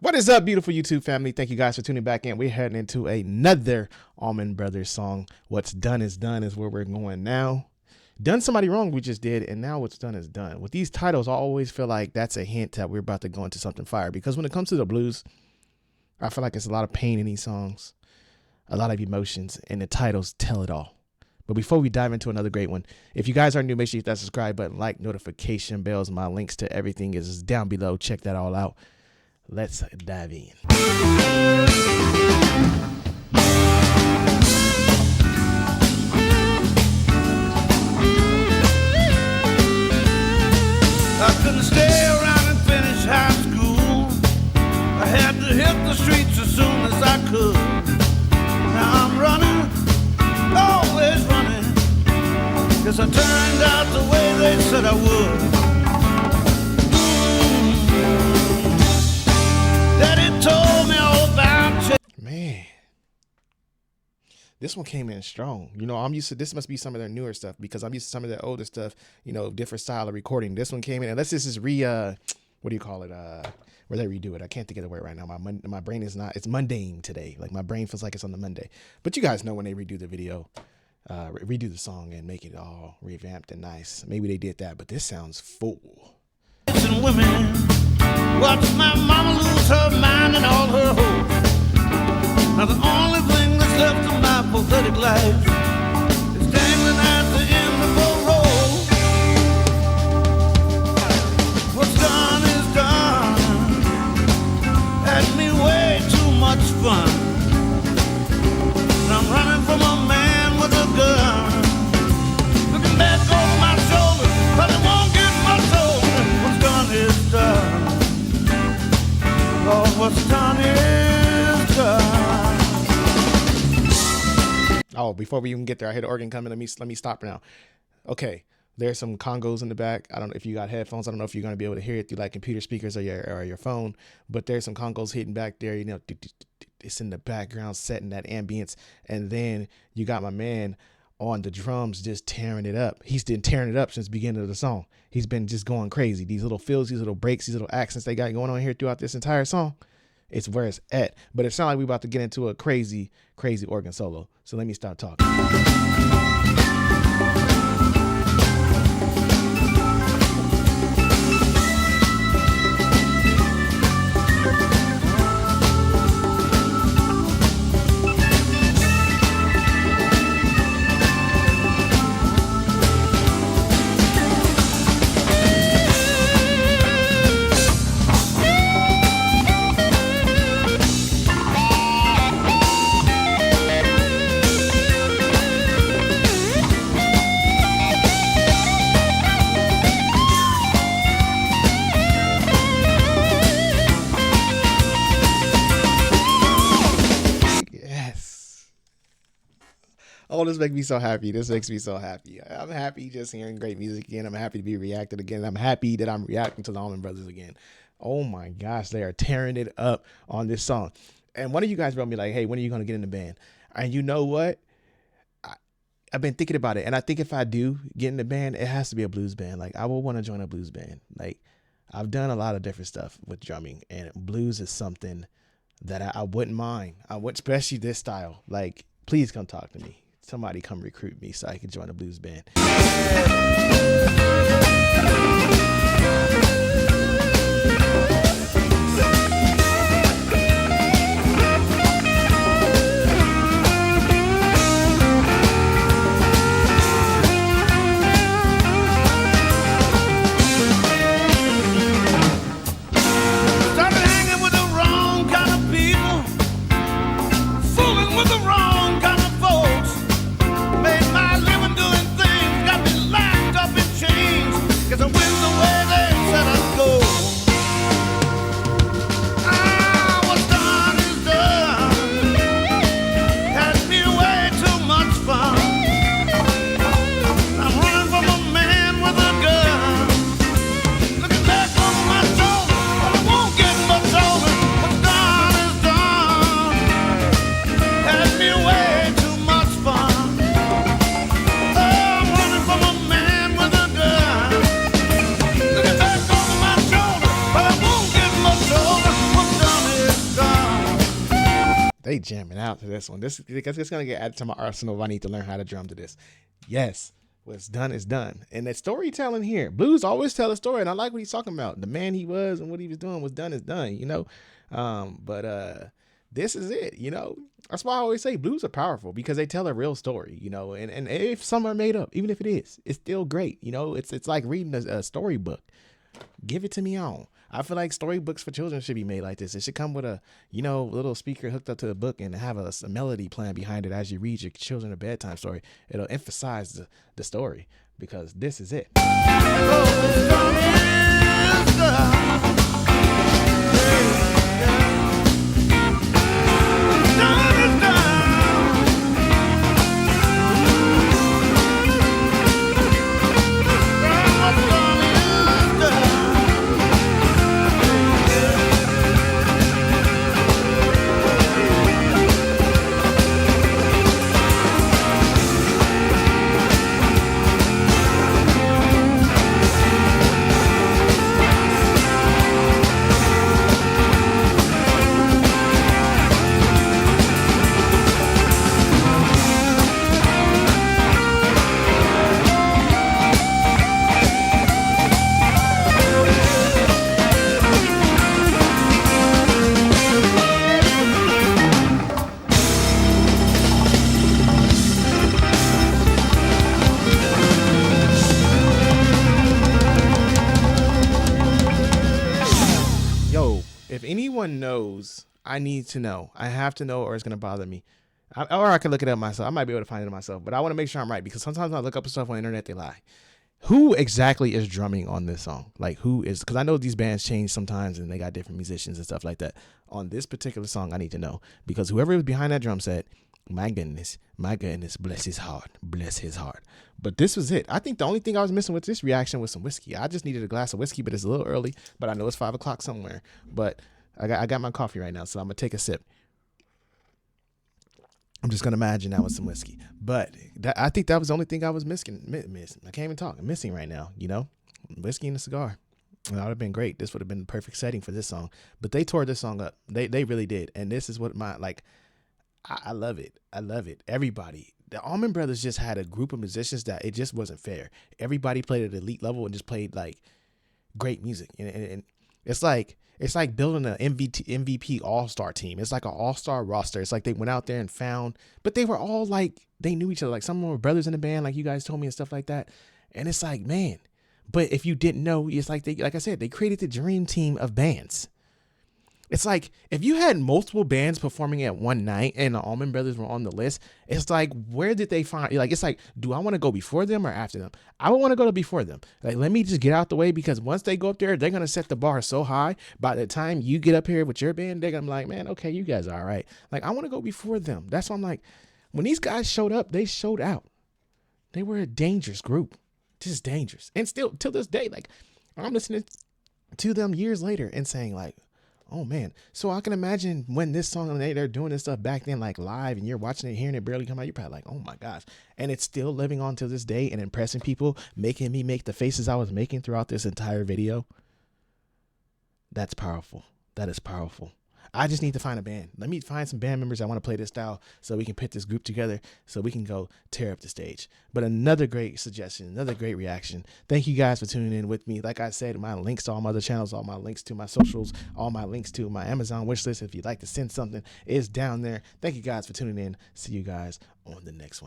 What is up, beautiful YouTube family? Thank you guys for tuning back in. We're heading into another Allman Brothers song. What's done is where we're going now. Done somebody wrong we just did, and now what's done is done. With these titles, I always feel like that's a hint that we're about to go into something fire, because when it comes to the blues, I feel like it's a lot of pain in these songs, a lot of emotions, and the titles tell it all. But before we dive into another great one, if you guys are new, make sure you hit that subscribe button, like, notification bells. My links to everything is down below. Check that all out. Let's dive in. I couldn't stay around and finish high school. I had to hit the streets as soon as I could. Now I'm running, always running, 'cause I turned out the way they said I would. Daddy told me all about you. Man, this one came in strong. You know, I'm used to, this must be some of their newer stuff, because I'm used to some of their older stuff, you know, different style of recording. This one came in, unless this is what do you call it? Where they redo it. I can't think of the word right now. My brain is not, it's mundane today. Like my brain feels like it's on the Monday. But you guys know when they redo the video, redo the song and make it all revamped and nice. Maybe they did that, but this sounds full. Women, watch my mama lose her mind and all her hope. Now the only thing that's left of my pathetic life is dangling at the end of the road. What's done is done. Had me way too much fun. And I'm running from a man with a gun. Looking back over my shoulder, but it won't get much older. What's done is done. Lord, what's done is done. Oh, before we even get there, I heard the organ coming. Let me stop now. Okay, there's some congos in the back. I don't know if you got headphones. I don't know if you're gonna be able to hear it through like computer speakers or your phone. But there's some congos hitting back there. You know, it's in the background, setting that ambience. And then you got my man on the drums just tearing it up. He's been tearing it up since the beginning of the song. He's been just going crazy. These little fills, these little breaks, these little accents they got going on here throughout this entire song. It's where it's at. But it sounds like we're about to get into a crazy, crazy organ solo. So let me stop talking. Oh, this makes me so happy. This makes me so happy. I'm happy just hearing great music again. I'm happy to be reacted again. I'm happy that I'm reacting to the Allman Brothers again. Oh my gosh, they are tearing it up on this song. And one of you guys wrote me like, hey, when are you going to get in the band? And you know what? I've been thinking about it. And I think if I do get in the band, it has to be a blues band. Like I will want to join a blues band. Like I've done a lot of different stuff with drumming, and blues is something that I wouldn't mind. I would, especially this style. Like, please come talk to me. Somebody come recruit me so I can join a blues band. Cause I win the way they said They jamming out to this one. This it's gonna get added to my arsenal if I need to learn how to drum to this. Yes, what's done is done. And that storytelling here, blues always tell a story, and I like what he's talking about. The man he was and what he was doing was done is done, you know. But this is it, you know. That's why I always say blues are powerful, because they tell a real story, you know. And if some are made up, even if it is, it's still great, you know. It's like reading a storybook. Give it to me on. I feel like storybooks for children should be made like this. It should come with a, you know, little speaker hooked up to the book and have a melody playing behind it as you read your children a bedtime story. It'll emphasize the story, because this is it. If anyone knows, I need to know. I have to know, or it's going to bother me. Or I can look it up myself. I might be able to find it myself, but I want to make sure I'm right, because sometimes when I look up stuff on the internet, they lie. Who exactly is drumming on this song? Like, who is, because I know these bands change sometimes and they got different musicians and stuff like that. On this particular song, I need to know, because whoever was behind that drum set, my goodness, bless his heart. But this was it. I think the only thing I was missing with this reaction was some whiskey. I just needed a glass of whiskey, but it's a little early, but I know it's 5 o'clock somewhere. But I got my coffee right now, so I'm going to take a sip. I'm just going to imagine that was some whiskey. But I think that was the only thing I was missing. I can't even talk. I'm missing right now, you know? Whiskey and a cigar. That would have been great. This would have been the perfect setting for this song. But they tore this song up. They really did. And this is what I love it. I love it. Everybody. The Allman Brothers just had a group of musicians that it just wasn't fair. Everybody played at elite level and just played like great music. And it's like building an MVP all-star team. It's like an all-star roster. It's like they went out there and found, but they were all like, they knew each other. Like some were brothers in the band, like you guys told me and stuff like that. And it's like, man, but if you didn't know, it's like like I said, they created the dream team of bands. It's like if you had multiple bands performing at one night and the Allman Brothers were on the list, it's like, where did they find, like, it's like, do I want to go before them or after them? I would want to go before them. Like, let me just get out the way, because once they go up there, they're going to set the bar so high. By the time you get up here with your band, they're going to be like, man, okay, you guys are all right. Like, I want to go before them. That's why I'm like, when these guys showed up, they showed out. They were a dangerous group, just dangerous. And still till this day, like, I'm listening to them years later and saying like, oh man. So I can imagine when this song, they're doing this stuff back then, like live, and you're watching it, hearing it barely come out, you're probably like, oh my gosh. And it's still living on to this day and impressing people, making me make the faces I was making throughout this entire video. That's powerful. That is powerful. I just need to find a band. Let me find some band members that want to play this style so we can put this group together so we can go tear up the stage. But another great suggestion, another great reaction. Thank you guys for tuning in with me. Like I said, my links to all my other channels, all my links to my socials, all my links to my Amazon wishlist, if you'd like to send something, is down there. Thank you guys for tuning in. See you guys on the next one.